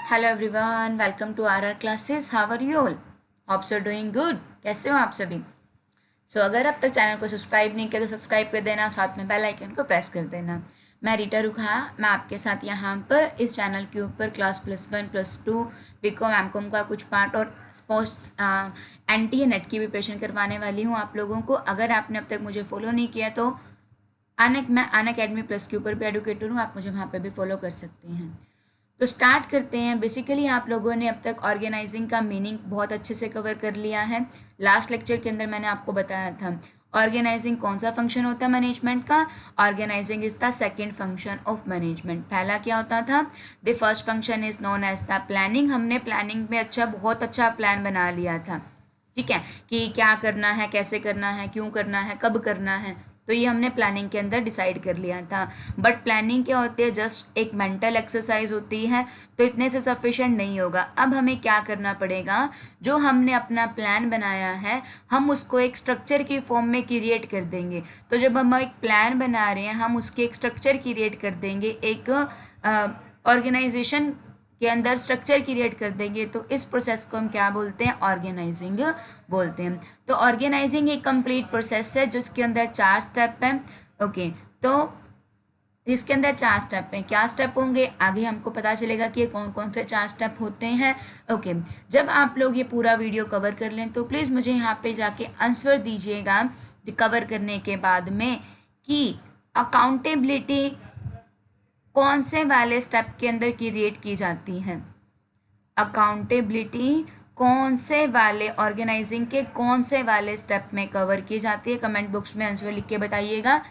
Hello everyone, welcome to our classes. How are you all? Hopes are doing good. कैसे हो आप सभी? अगर अब तक चैनल को सब्सक्राइब नहीं किया तो सब्सक्राइब कर देना, साथ में बेल आइकन को प्रेस कर देना। मैं रीटा रुखा, मैं आपके साथ यहाँ पर इस चैनल के ऊपर क्लास +1 +2 बीकॉम एमकॉम का कुछ पार्ट और पोस्ट NTA नेट की प्रिपरेशन करवाने वाली हूँ आप लोगों को। अगर आपने अब तक मुझे फॉलो नहीं किया तो मैं अनअकैडमी प्लस के ऊपर भी एडुकेटर हूँ, आप मुझे वहाँ पर भी फॉलो कर सकते हैं। तो स्टार्ट करते हैं। बेसिकली आप लोगों ने अब तक ऑर्गेनाइजिंग का मीनिंग बहुत अच्छे से कवर कर लिया है। लास्ट लेक्चर के अंदर मैंने आपको बताया था ऑर्गेनाइजिंग कौन सा फंक्शन होता है मैनेजमेंट का। Organising is the second function of management. पहला क्या होता था? The first function is known as the planning. हमने प्लानिंग में बहुत अच्छा प्लान बना लिया था, ठीक है, कि क्या करना है, कैसे करना है, क्यों करना है, कब करना है। तो ये हमने प्लानिंग के अंदर डिसाइड कर लिया था। बट प्लानिंग क्या होती है? जस्ट एक मेंटल एक्सरसाइज होती है, तो इतने से सफिशिएंट नहीं होगा। अब हमें क्या करना पड़ेगा? जो हमने अपना प्लान बनाया है हम उसको एक स्ट्रक्चर की फॉर्म में क्रिएट कर देंगे। तो जब हम एक प्लान बना रहे हैं हम उसके एक स्ट्रक्चर क्रिएट कर देंगे, एक ऑर्गेनाइजेशन के अंदर स्ट्रक्चर क्रिएट कर देंगे। तो इस प्रोसेस को हम क्या बोलते हैं? ऑर्गेनाइजिंग बोलते हैं। तो ऑर्गेनाइजिंग एक कंप्लीट प्रोसेस है जिसके अंदर 4 स्टेप हैं। ओके, तो इसके अंदर 4 स्टेप हैं। क्या स्टेप होंगे आगे हमको पता चलेगा कि ये कौन कौन से 4 स्टेप होते हैं। ओके, जब आप लोग ये पूरा वीडियो कवर कर लें तो प्लीज़ मुझे यहाँ पे जाके आंसर दीजिएगा कवर करने के बाद में कि अकाउंटेबिलिटी कौन से वाले स्टेप के अंदर क्रिएट की जाती है। अकाउंटेबिलिटी कौन से वाले ऑर्गेनाइजिंग के कौन से वाले स्टेप में कवर की जाती है? कमेंट बॉक्स में आंसर लिख के बताइएगा।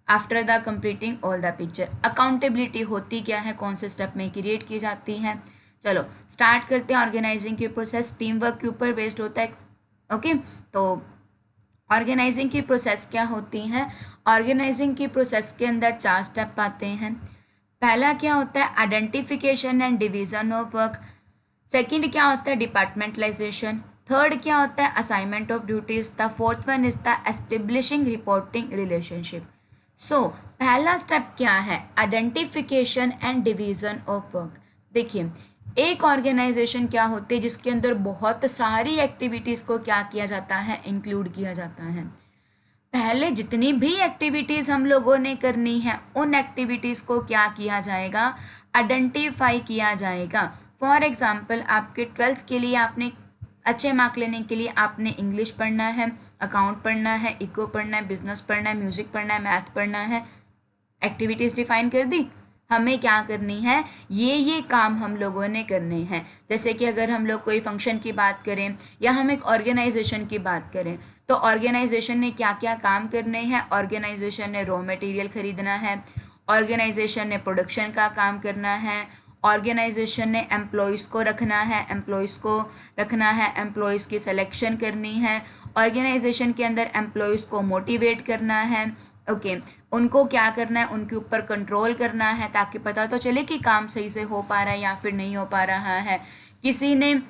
After the completing all the picture, accountability होती क्या है, कौन से स्टेप में क्रिएट की जाती है। चलो स्टार्ट करते हैं। ऑर्गेनाइजिंग की प्रोसेस टीम वर्क के ऊपर बेस्ड होता है। ओके, तो ऑर्गेनाइजिंग की प्रोसेस क्या होती है? ऑर्गेनाइजिंग की प्रोसेस के अंदर 4 स्टेप आते हैं। पहला क्या होता है? Identification and division of work. Second क्या होता है? डिपार्टमेंटलाइजेशन। थर्ड क्या होता है? Assignment of duties. The fourth one is the establishing reporting relationship. So पहला स्टेप क्या है? Identification and division of work. देखिए, एक ऑर्गेनाइजेशन क्या होती है जिसके अंदर बहुत सारी एक्टिविटीज को क्या किया जाता है? इंक्लूड किया जाता है। पहले जितनी भी एक्टिविटीज़ हम लोगों ने करनी है उन एक्टिविटीज़ को क्या किया जाएगा? आइडेंटिफाई किया जाएगा। फॉर एग्जाम्पल, आपके 12th के लिए आपने अच्छे मार्क लेने के लिए आपने इंग्लिश पढ़ना है, अकाउंट पढ़ना है, इको पढ़ना है, बिजनेस पढ़ना है, म्यूजिक पढ़ना है, मैथ पढ़ना है। एक्टिविटीज़ डिफाइन कर दी। हमें क्या करनी है? ये काम हम लोगों ने करने हैं। जैसे कि अगर हम लोग कोई फंक्शन की बात करें या हम एक ऑर्गेनाइजेशन की बात करें तो ऑर्गेनाइजेशन ने क्या क्या काम करने हैं? ऑर्गेनाइजेशन ने रॉ मटेरियल खरीदना है, ऑर्गेनाइजेशन ने प्रोडक्शन का काम करना है, ऑर्गेनाइजेशन ने एम्प्लॉयज़ को रखना है, एम्प्लॉयज़ की सिलेक्शन करनी है, ऑर्गेनाइजेशन के अंदर एम्प्लॉयज़ को मोटिवेट करना है। ओके, उनको क्या करना है? उनके ऊपर कंट्रोल करना है ताकि पता तो चले कि काम सही से हो पा रहा है या फिर नहीं हो पा रहा है। किसी ने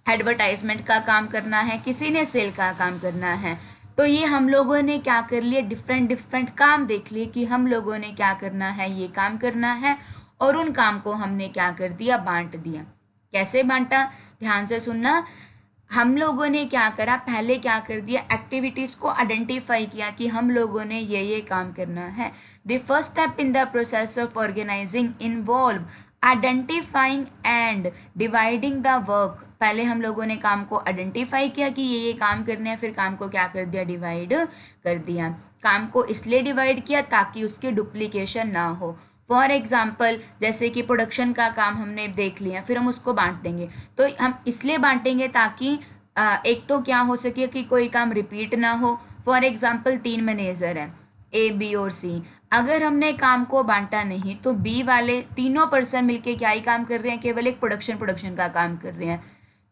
एडवर्टाइजमेंट का काम करना है, किसी ने सेल का काम करना है। तो ये हम लोगों ने क्या कर लिए? डिफरेंट काम देख लिए कि हम लोगों ने क्या करना है, ये काम करना है, और उन काम को हमने क्या कर दिया? बांट दिया। कैसे बांटा? ध्यान से सुनना। हम लोगों ने क्या करा? पहले क्या कर दिया? एक्टिविटीज़ को आइडेंटिफाई किया कि हम लोगों ने ये काम करना है। The first step in the process of organising involve identifying and dividing the work. पहले हम लोगों ने काम को आइडेंटिफाई किया कि ये काम करने हैं, फिर काम को क्या कर दिया? डिवाइड कर दिया। काम को इसलिए डिवाइड किया ताकि उसकी डुप्लीकेशन ना हो। फॉर एग्जाम्पल, जैसे कि प्रोडक्शन का काम हमने देख लिया, फिर हम उसको बांट देंगे। तो हम इसलिए बांटेंगे ताकि एक तो क्या हो सके कि कोई काम रिपीट ना हो। फॉर एग्जाम्पल, 3 मैनेजर हैं, A, B और C। अगर हमने काम को बांटा नहीं तो B वाले तीनों पर्सन मिलके क्या ही काम कर रहे हैं? केवल एक प्रोडक्शन का काम कर रहे हैं।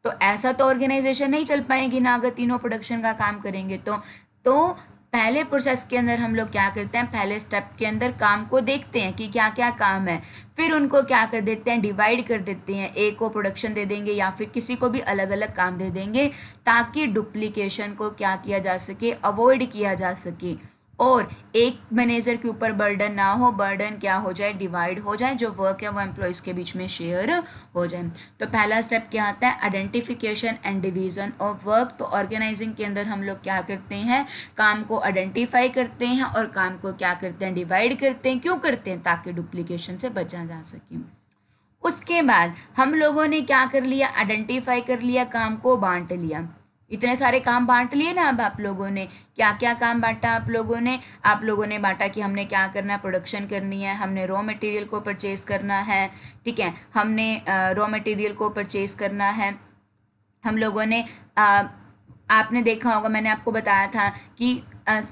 तो ऐसा तो ऑर्गेनाइजेशन नहीं चल पाएगी ना अगर तीनों प्रोडक्शन का काम करेंगे। तो पहले प्रोसेस के अंदर हम लोग क्या करते हैं? पहले स्टेप के अंदर काम को देखते हैं कि क्या क्या काम है, फिर उनको क्या कर देते हैं? डिवाइड कर देते हैं। ए को प्रोडक्शन दे देंगे या फिर किसी को भी अलग अलग काम दे देंगे ताकि डुप्लीकेशन को क्या किया जा सके? अवॉइड किया जा सके। और एक मैनेजर के ऊपर बर्डन ना हो, बर्डन क्या हो जाए, डिवाइड हो जाए, जो वर्क है वो एम्प्लॉयज़ के बीच में शेयर हो जाए। तो पहला स्टेप क्या आता है, identification and division of work. तो ऑर्गेनाइजिंग के अंदर हम लोग क्या करते हैं, काम को आइडेंटिफाई करते हैं और काम को क्या करते हैं, डिवाइड करते हैं। क्यों करते हैं, ताकि डुप्लीकेशन से बचा जा सके। उसके बाद हम लोगों ने क्या कर लिया, आइडेंटिफाई कर लिया, काम को बांट लिया, इतने सारे काम बांट लिए ना। अब आप लोगों ने क्या क्या काम बांटा, आप लोगों ने बांटा कि हमने क्या करना है, प्रोडक्शन करनी है, हमने रॉ मटेरियल को परचेज करना है, ठीक है, हमने रॉ मटेरियल को परचेज करना है। हम लोगों ने आपने देखा होगा, मैंने आपको बताया था कि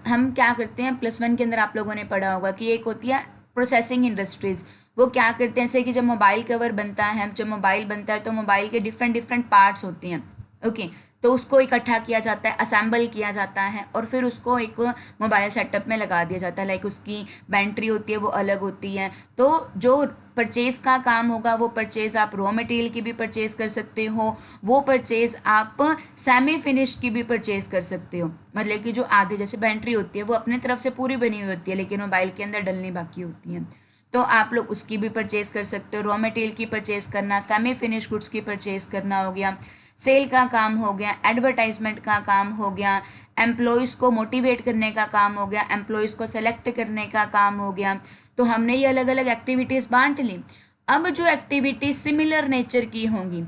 हम क्या करते हैं, +1 के अंदर आप लोगों ने पढ़ा होगा कि एक होती है प्रोसेसिंग इंडस्ट्रीज। वो क्या करते हैं, जैसे कि जब मोबाइल कवर बनता है, जब मोबाइल बनता है तो मोबाइल के डिफरेंट डिफरेंट पार्ट्स होते हैं, ओके। तो उसको इकट्ठा किया जाता है, असेंबल किया जाता है और फिर उसको एक मोबाइल सेटअप में लगा दिया जाता है। लाइक उसकी बैटरी होती है वो अलग होती है। तो जो परचेज़ का काम होगा वो परचेज़ आप रॉ मटेरियल की भी परचेज़ कर सकते हो, वो परचेज़ आप सेमी फिनिश की भी परचेज़ कर सकते हो। मतलब कि जो आधे जैसे बैटरी होती है वो अपने तरफ से पूरी बनी हुई होती है लेकिन मोबाइल के अंदर डलनी बाकी होती है, तो आप लोग उसकी भी परचेज़ कर सकते हो। रॉ मटेरियल की परचेज़ करना, सेमी फिनिश गुड्स की परचेज़ करना हो गया, सेल का काम हो गया, एडवर्टाइजमेंट का काम हो गया, एम्प्लॉयज़ को मोटिवेट करने का काम हो गया, एम्प्लॉयज़ को सेलेक्ट करने का काम हो गया। तो हमने ये अलग अलग एक्टिविटीज़ बांट ली। अब जो एक्टिविटीज सिमिलर नेचर की होंगी,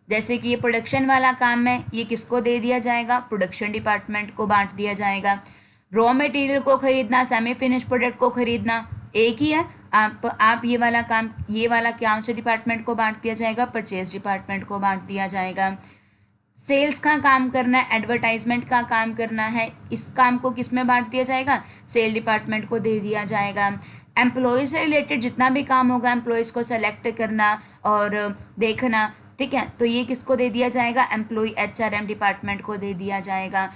जैसे कि ये प्रोडक्शन वाला काम है, ये किसको दे दिया जाएगा, प्रोडक्शन डिपार्टमेंट को बांट दिया जाएगा। रॉ मटेरियल को खरीदना, सेमी फिनिश प्रोडक्ट को खरीदना एक ही है। आप ये वाला काम, ये वाला कौन से डिपार्टमेंट को बांट दिया जाएगा, परचेज डिपार्टमेंट को बांट दिया जाएगा। सेल्स का काम करना है, एडवर्टाइजमेंट का काम करना है, इस काम को किस में बांट दिया जाएगा, सेल डिपार्टमेंट को दे दिया जाएगा। एम्प्लॉय से रिलेटेड जितना भी काम होगा, एम्प्लॉयज़ को सेलेक्ट करना और देखना, ठीक है, तो ये किसको दे दिया जाएगा, एम्प्लॉय HRM डिपार्टमेंट को दे दिया जाएगा।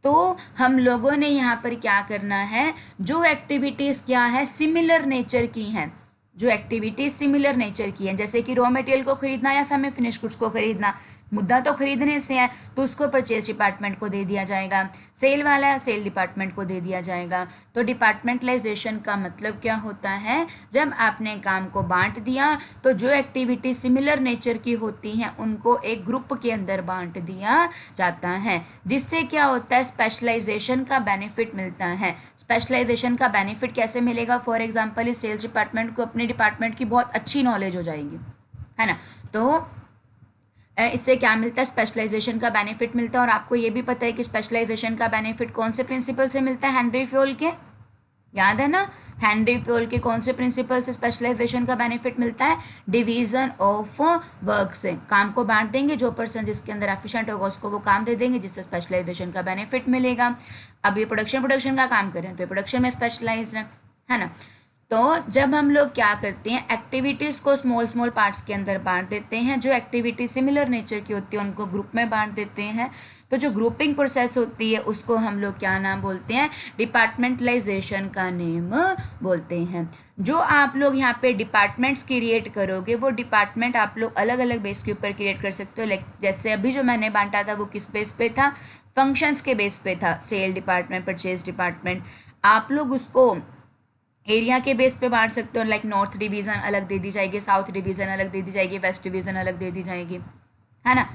तो हम लोगों ने यहाँ पर क्या करना है, जो एक्टिविटीज़ क्या है, सिमिलर नेचर की हैं, जो एक्टिविटीज सिमिलर नेचर की हैं, जैसे कि रॉ मटेरियल को खरीदना या सेमी फिनिश गुड्स को खरीदना, मुद्दा तो खरीदने से है, तो उसको परचेज डिपार्टमेंट को दे दिया जाएगा। सेल वाला है, सेल डिपार्टमेंट को दे दिया जाएगा। तो डिपार्टमेंटलाइजेशन का मतलब क्या होता है, जब आपने काम को बांट दिया तो जो एक्टिविटी सिमिलर नेचर की होती हैं उनको एक ग्रुप के अंदर बांट दिया जाता है, जिससे क्या होता है, स्पेशलाइजेशन का बेनिफिट मिलता है। स्पेशलाइजेशन का बेनिफिट कैसे मिलेगा, फॉर एग्जांपल इस सेल्स डिपार्टमेंट को अपने डिपार्टमेंट की बहुत अच्छी नॉलेज हो जाएगी, है ना। तो इससे क्या मिलता है, स्पेशलाइजेशन का बेनिफिट मिलता है। और आपको ये भी पता है कि स्पेशलाइजेशन का बेनिफिट कौन से प्रिंसिपल से मिलता है, हेनरी फ्योल के, याद है ना, हेनरी फ्योल के कौन से प्रिंसिपल से स्पेशलाइजेशन का बेनिफिट मिलता है, डिवीजन ऑफ वर्क से। काम को बांट देंगे, जो पर्सन जिसके अंदर एफिशिएंट होगा उसको वो काम दे देंगे, जिससे स्पेशलाइजेशन का बेनिफिट मिलेगा। अब ये प्रोडक्शन का काम करें तो ये प्रोडक्शन में स्पेशलाइज है ना। तो जब हम लोग क्या करते हैं, एक्टिविटीज़ को स्मॉल स्मॉल पार्ट्स के अंदर बांट देते हैं, जो एक्टिविटी सिमिलर नेचर की होती है उनको ग्रुप में बांट देते हैं। तो जो ग्रुपिंग प्रोसेस होती है उसको हम लोग क्या नाम बोलते हैं, डिपार्टमेंटलाइजेशन का नेम बोलते हैं। जो आप लोग यहाँ पे डिपार्टमेंट्स क्रिएट करोगे, वो डिपार्टमेंट आप लोग अलग अलग बेस के ऊपर क्रिएट कर सकते हो। लाइक जैसे अभी जो मैंने बांटा था वो किस बेस पे था, फंक्शंस के बेस पे था, सेल डिपार्टमेंट, परचेज डिपार्टमेंट। आप लोग उसको एरिया के बेस पे बांट सकते हो, लाइक नॉर्थ डिवीज़न अलग दे दी जाएगी, साउथ डिवीज़न अलग दे दी जाएगी, वेस्ट डिवीज़न अलग दे दी जाएगी, है ना।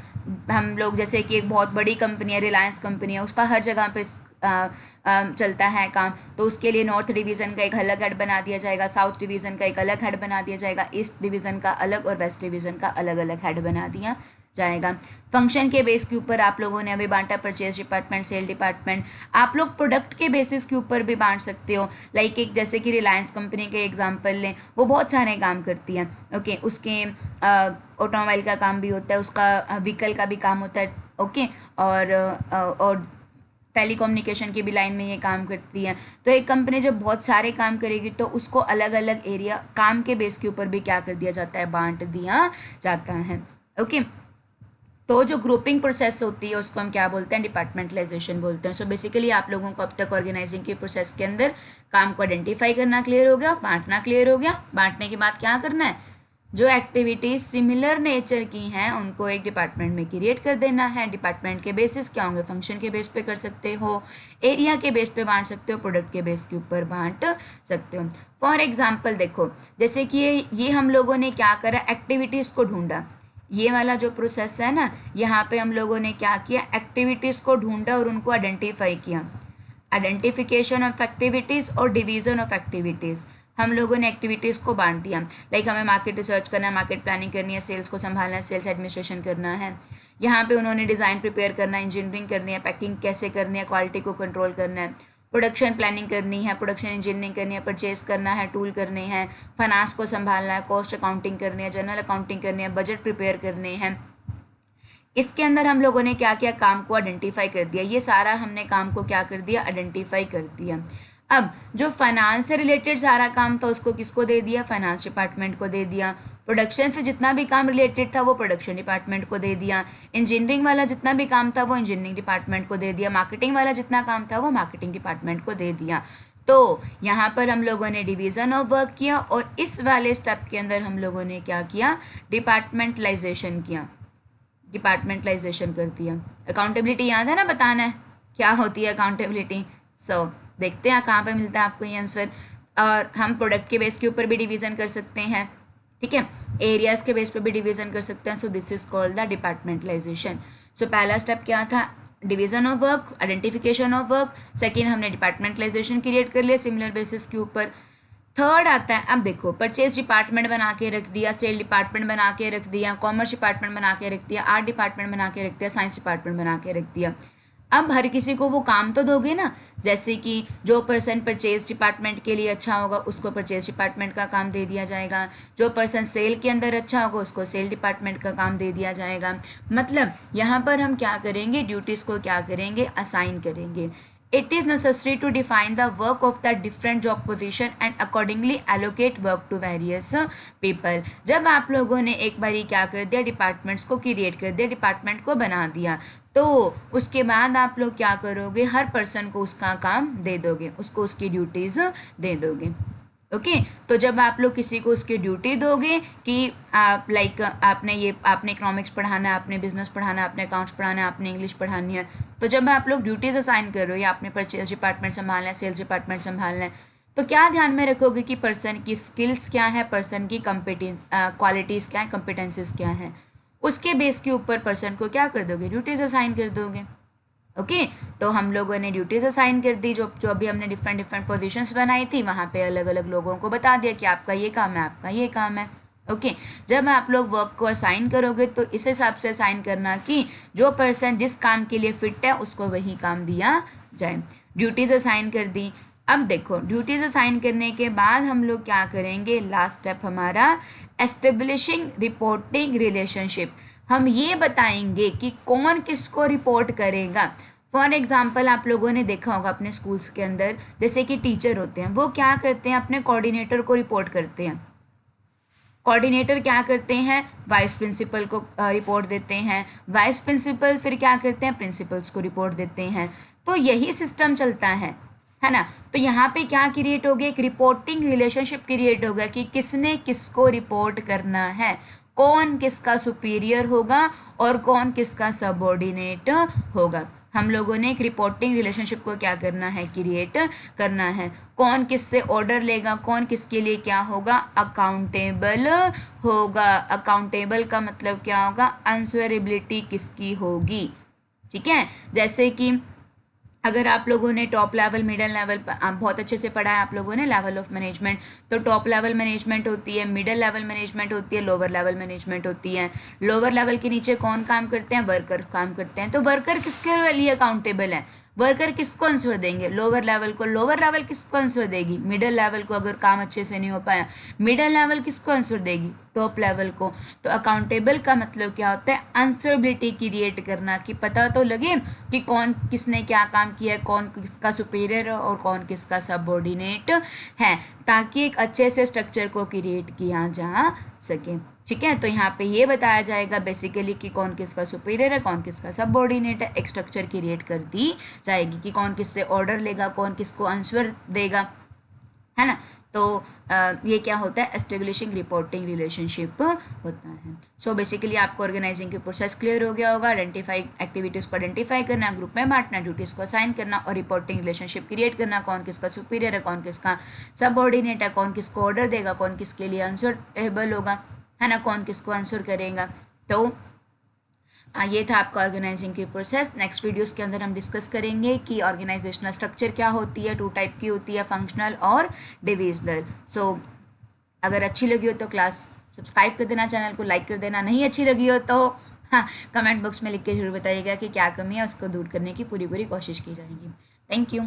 हम लोग जैसे कि एक बहुत बड़ी कंपनी है, रिलायंस कंपनी है, उसका हर जगह पे चलता है काम, तो उसके लिए नॉर्थ डिवीज़न का एक अलग हेड बना दिया जाएगा, साउथ डिवीज़न का एक अलग हेड बना दिया जाएगा, ईस्ट डिवीज़न का अलग और वेस्ट डिवीज़न का अलग अलग हेड बना दिया जाएगा। फंक्शन के बेस के ऊपर आप लोगों ने अभी बांटा, परचेज डिपार्टमेंट, सेल डिपार्टमेंट। आप लोग प्रोडक्ट के बेसिस के ऊपर भी बांट सकते हो। लाइक एक जैसे कि रिलायंस कंपनी के एग्जांपल लें, वो बहुत सारे काम करती है, ओके। उसके ऑटोमोबाइल का काम भी होता है, उसका व्हीकल का भी काम होता है, ओके, और टेलीकम्युनिकेशन की भी लाइन में ये काम करती है। तो एक कंपनी जब बहुत सारे काम करेगी तो उसको अलग अलग एरिया काम के बेस के ऊपर भी क्या कर दिया जाता है, बांट दिया जाता है, ओके। तो जो ग्रुपिंग प्रोसेस होती है उसको हम क्या बोलते हैं, डिपार्टमेंटलाइजेशन बोलते हैं। सो बेसिकली आप लोगों को अब तक ऑर्गेनाइजिंग के प्रोसेस के अंदर काम को आइडेंटिफाई करना क्लियर हो गया, बांटना क्लियर हो गया। बांटने के बाद क्या करना है, जो एक्टिविटीज सिमिलर नेचर की हैं उनको एक डिपार्टमेंट में क्रिएट कर देना है। डिपार्टमेंट के बेसिस क्या होंगे, फंक्शन के बेस पे कर सकते हो, एरिया के बेस पे बांट सकते हो, प्रोडक्ट के बेस के ऊपर बांट सकते हो। फॉर एग्जांपल देखो, जैसे कि ये हम लोगों ने क्या करा, एक्टिविटीज़ को ढूंढा। ये वाला जो प्रोसेस है ना, यहाँ पे हम लोगों ने क्या किया, एक्टिविटीज़ को ढूंढा और उनको आइडेंटिफाई किया। आइडेंटिफिकेशन ऑफ एक्टिविटीज़ और डिवीज़न ऑफ एक्टिविटीज़, हम लोगों ने एक्टिविटीज़ को बांट दिया। लाइक हमें मार्केट रिसर्च करना है, मार्केट प्लानिंग करनी है, सेल्स को संभालना है, सेल्स एडमिनिस्ट्रेशन करना है। यहाँ पे उन्होंने डिज़ाइन प्रिपेयर करना है, इंजीनियरिंग करनी है, पैकिंग कैसे करनी है, क्वालिटी को कंट्रोल करना है, प्रोडक्शन प्लानिंग करनी है, प्रोडक्शन इंजीनियरिंग करनी है, परचेज करना है, टूल करने हैं, फाइनेंस को संभालना है, कॉस्ट अकाउंटिंग करनी है, जनरल अकाउंटिंग करनी है, बजट प्रिपेयर करने हैं। इसके अंदर हम लोगों ने क्या किया, काम को आइडेंटिफाई कर दिया। ये सारा हमने काम को क्या कर दिया, आइडेंटिफाई कर दिया। अब जो फाइनेंस से रिलेटेड सारा काम था उसको किसको दे दिया, फाइनेंस डिपार्टमेंट को दे दिया। प्रोडक्शन से जितना भी काम रिलेटेड था वो प्रोडक्शन डिपार्टमेंट को दे दिया। इंजीनियरिंग वाला जितना भी काम था वो इंजीनियरिंग डिपार्टमेंट को दे दिया। मार्केटिंग वाला जितना काम था वो मार्केटिंग डिपार्टमेंट को दे दिया। तो यहाँ पर हम लोगों ने डिवीज़न ऑफ वर्क किया और इस वाले स्टेप के अंदर हम लोगों ने क्या किया, डिपार्टमेंटलाइजेशन किया, डिपार्टमेंटलाइजेशन कर दिया। अकाउंटेबिलिटी याद है ना, बताना है क्या होती है अकाउंटेबिलिटी। सो देखते हैं कहाँ पे मिलता है आपको ये आंसर। और हम प्रोडक्ट के बेस के ऊपर भी डिवीज़न कर सकते हैं, ठीक है, एरियाज़ के बेस पे भी डिवीज़न कर सकते हैं। So this is called the departmentalisation. So पहला स्टेप क्या था, division of work, identification of work. Second हमने डिपार्टमेंटलाइजेशन क्रिएट कर लिया सिमिलर बेसिस के ऊपर। थर्ड आता है, अब देखो, परचेज डिपार्टमेंट बना के रख दिया, सेल डिपार्टमेंट बना के रख दिया, कॉमर्स डिपार्टमेंट बना के रख दिया, आर्ट डिपार्टमेंट बना के रख दिया, साइंस डिपार्टमेंट बना के रख दिया। अब हर किसी को वो काम तो दोगे ना, जैसे कि जो पर्सन परचेज डिपार्टमेंट के लिए अच्छा होगा उसको परचेज डिपार्टमेंट का काम दे दिया जाएगा, जो पर्सन सेल के अंदर अच्छा होगा उसको सेल डिपार्टमेंट का काम दे दिया जाएगा। मतलब यहाँ पर हम क्या करेंगे, ड्यूटीज़ को क्या करेंगे, असाइन करेंगे। It is necessary to define the work of the different job position and accordingly allocate work to various people। जब आप लोगों ने एक बारी क्या कर दिया, डिपार्टमेंट्स को क्रिएट कर दिया, डिपार्टमेंट को बना दिया, तो उसके बाद आप लोग क्या करोगे, हर पर्सन को उसका काम दे दोगे, उसको उसकी ड्यूटीज़ दे दोगे। ओके तो जब आप लोग किसी को उसकी ड्यूटी दोगे कि आप लाइक आपने इकोनॉमिक्स पढ़ाना है, आपने बिजनेस पढ़ाना है, आपने अकाउंट्स पढ़ाना है, आपने इंग्लिश पढ़ानी है, तो जब आप लोग ड्यूटीज़ असाइन कर रहे हो या आपने परचेज डिपार्टमेंट संभालना है, सेल्स डिपार्टमेंट संभालना है, तो क्या ध्यान में रखोगे कि पर्सन की स्किल्स क्या है, पर्सन की क्वालिटीज़ क्या है, कम्पिटेंसीज क्या है, उसके बेस के ऊपर पर्सन को क्या कर दोगे, ड्यूटीज़ असाइन कर दोगे। ओके तो हम लोगों ने ड्यूटीज़ असाइन कर दी, जो अभी हमने डिफरेंट पोजीशंस बनाई थी वहाँ पे अलग अलग लोगों को बता दिया कि आपका ये काम है, आपका ये काम है। ओके जब आप लोग वर्क को असाइन करोगे तो इस हिसाब से असाइन करना कि जो पर्सन जिस काम के लिए फिट है उसको वही काम दिया जाए। ड्यूटीज़ असाइन कर दी। अब देखो ड्यूटीज़ असाइन करने के बाद हम लोग क्या करेंगे, लास्ट स्टेप हमारा एस्टेब्लिशिंग रिपोर्टिंग रिलेशनशिप। हम ये बताएंगे कि कौन किसको रिपोर्ट करेगा। फॉर एग्जाम्पल आप लोगों ने देखा होगा अपने स्कूल्स के अंदर, जैसे कि टीचर होते हैं वो क्या करते हैं, अपने कोऑर्डिनेटर को रिपोर्ट करते हैं। कोऑर्डिनेटर क्या करते हैं, वाइस प्रिंसिपल को रिपोर्ट देते हैं, वाइस प्रिंसिपल फिर क्या करते हैं, प्रिंसिपल्स को रिपोर्ट देते हैं। तो यही सिस्टम चलता है ना। तो यहाँ पे क्या क्रिएट हो गया, एक रिपोर्टिंग रिलेशनशिप क्रिएट होगा कि किसने किसको रिपोर्ट करना है, कौन किसका सुपीरियर होगा और कौन किसका सबऑर्डिनेट होगा। हम लोगों ने एक रिपोर्टिंग रिलेशनशिप को क्या करना है, क्रिएट करना है। कौन किससे ऑर्डर लेगा, कौन किसके लिए क्या होगा, अकाउंटेबल होगा। अकाउंटेबल का मतलब क्या होगा, आंसरेबिलिटी किसकी होगी। ठीक है, जैसे कि अगर आप लोगों ने टॉप लेवल मिडिल लेवल बहुत अच्छे से पढ़ा है आप लोगों ने लेवल ऑफ मैनेजमेंट, तो टॉप लेवल मैनेजमेंट होती है, मिडिल लेवल मैनेजमेंट होती है, लोअर लेवल मैनेजमेंट होती है। लोअर लेवल के नीचे कौन काम करते हैं, वर्कर काम करते हैं। तो वर्कर किसके लिए अकाउंटेबल है, वर्कर किसको आंसर देंगे, लोअर लेवल को। लोअर लेवल किसको आंसर देगी, मिडिल लेवल को। अगर काम अच्छे से नहीं हो पाया, मिडिल लेवल किसको आंसर देगी, टॉप लेवल को। तो अकाउंटेबल का मतलब क्या होता है, आंसरेबिलिटी क्रिएट करना, कि पता तो लगे कि कौन किसने क्या काम किया है, कौन किसका सुपीरियर है और कौन किसका सबऑर्डिनेट है, ताकि एक अच्छे से स्ट्रक्चर को क्रिएट किया जा सके। ठीक है, तो यहाँ पे ये बताया जाएगा बेसिकली कि कौन किसका सुपीरियर है, कौन किसका सबऑर्डिनेट है। एक स्ट्रक्चर क्रिएट कर दी जाएगी कि कौन किससे ऑर्डर लेगा, कौन किसको आंसर देगा, है ना। तो ये क्या होता है, एस्टेब्लिशिंग रिपोर्टिंग रिलेशनशिप होता है। सो बेसिकली आपको ऑर्गेनाइजिंग की प्रोसेस क्लियर हो गया होगा। आइडेंटिफाई एक्टिविटीज़ को आइडेंटिफाई करना, ग्रुप में बांटना, ड्यूटीज़ को असाइन करना और रिपोर्टिंग रिलेशनशिप क्रिएट करना, कौन किसका सुपीरियर है, कौन किसका सबऑर्डिनेट है, कौन किसको ऑर्डर देगा, कौन किसके लिए आंसरेबल होगा, है ना, कौन किसको आंसर करेगा। तो ये था आपका ऑर्गेनाइजिंग की प्रोसेस। नेक्स्ट वीडियोस के अंदर हम डिस्कस करेंगे कि ऑर्गेनाइजेशनल स्ट्रक्चर क्या होती है, 2 टाइप की होती है, फंक्शनल और डिविजनल। सो अगर अच्छी लगी हो तो क्लास सब्सक्राइब कर देना, चैनल को लाइक कर देना, नहीं अच्छी लगी हो तो हाँ कमेंट बॉक्स में लिख के जरूर बताइएगा कि क्या कमी है, उसको दूर करने की पूरी पूरी कोशिश की जाएगी। Thank you.